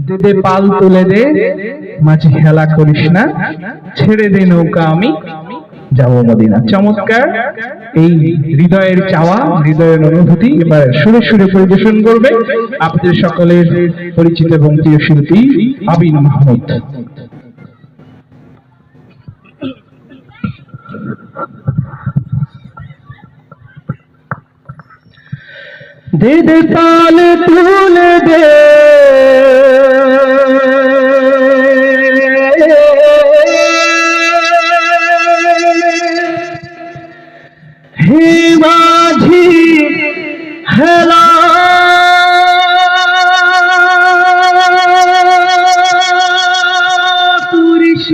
দে দে পাল তুলে দে, মাঝি হেলা করিস না, ছেড়ে দে নৌকা আমি যাব মদিনা। চমৎকার এই হৃদয়ের চাওয়া, হৃদয়ের অনুভূতি এবার সুরে সুরে পরিবেশন করবে আপনাদের সকলের পরিচিত এবং প্রিয় শিল্পী আবিন মাহমুদ। দে দে পাল তুলে দে, হে মাঝি হেলা করিস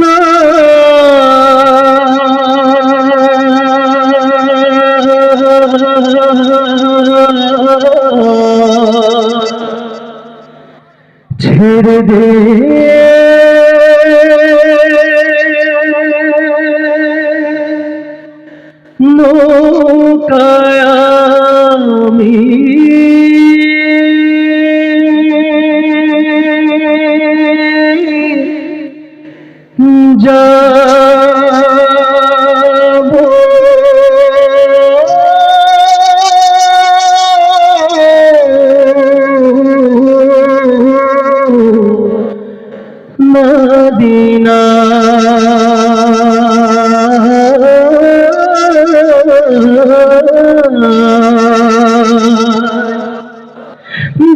না, ছেড়ে দে নৌকায় আমি যাব মদিনা।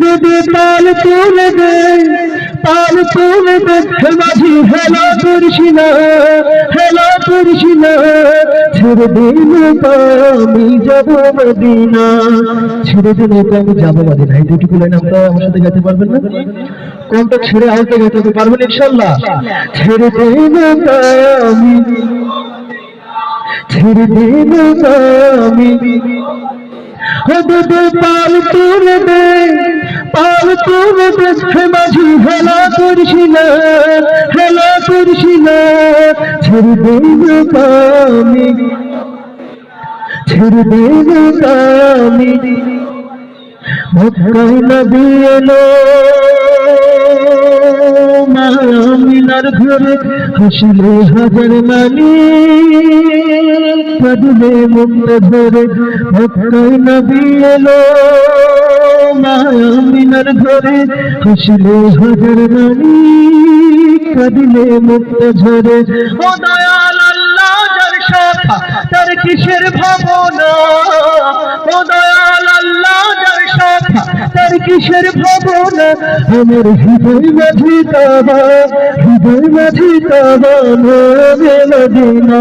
দে দে পাল তুলে দে, পাল তুলে দে, মাঝি হেলা করিস না, হেলা করিস না, ছেড়ে দে নৌকা আমি যাব মদিনা, ছেড়ে দে নৌকা আমি যাব মদিনা। এই দুটি লাইন আপনারা আমার সাথে গাইতে পারবেন না? কোনটা ছেড়ে আউটে গাইতে পারবেন ইনশাআল্লাহ? ছেড়ে দে নৌকা আমি, ছেড়ে দে নৌকা আমি, দে দে পাল তুলে দে, পাল তুলে দে, মাঝি হেলা করিস না, হেলা করিস না, ছেড়ে দে নৌকা আমি, ছেড়ে দে নৌকা আমি। মক্কায় নবী এলো মা আমিনার ঘরে, হাসিলে হাজার মানি, কাঁদলে মুক্তা ধরে। মক্কায় নবী এলো মা আমিনার ঘরে, হাসিলে হাজার মানি, কাঁদলে মুক্তা ঝরে। ও দয়াল আল্লাহ যার শাখা তার কিসের ভাবনা, ও দয়াল আল্লাহ যার শাখা তার কিসের ভাবনা, আমার হৃদয় মাঝি কাবা, হৃদয় মাঝি কাবা নয়নে মদিনা,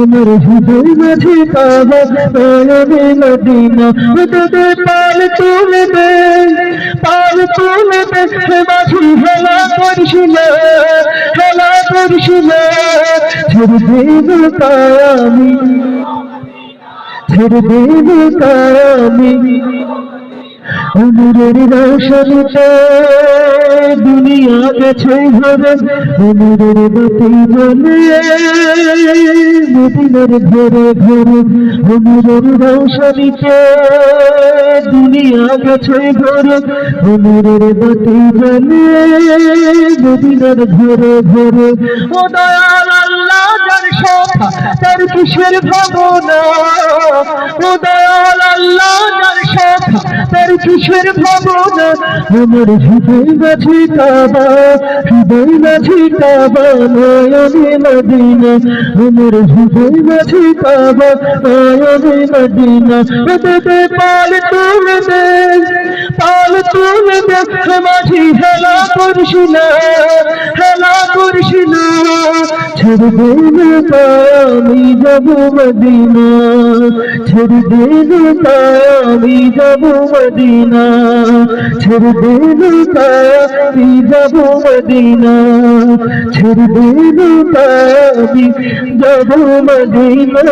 আমার হৃদয় মাঝি কাবা নয়নে মদিনা। দে দে পাল তুলে দে, পাল তুলে দে, মাঝি হেলা করিস না, হেলা করিস না, ছেড়ে দে নৌকা আমি, ছেড়ে দে নৌকা আমি। নূরের রোশনীতে দুনিয়া গেছে ভরে, নূরের বাতি জ্বলে মদিনার ঘরে ঘরে, নূরের রোশনীতে দুনিয়া গেছে ভরে, নূরের বাতি জ্বলে মদিনার ঘরে ঘরে। ও দয়াল আল্লাহ যার শাখা তার কিসের ভাবনা, ও দয়াল আল্লাহ যার শাখা তার কিসের ভাবনা, আমার হৃদয় মাঝি কাবা, হৃদয় মাঝি কাবা নয়নে মদিনা, আমার হৃদয় মাঝি কাবা নয়নে মদিনা। দে দে পাল তুলে দে, পাল তুলে দে, মাঝি হেলা করিস না, হেলা করিস না, ছেড়ে দে নৌকা আমি যাব মদিনা, ছেড়ে দে নৌকা আমি যাব মদিনা, ছেড়ে দে নৌকা আমি যাব মদিনা, ছেড়ে দে নৌকা আমি যাব মদিনা।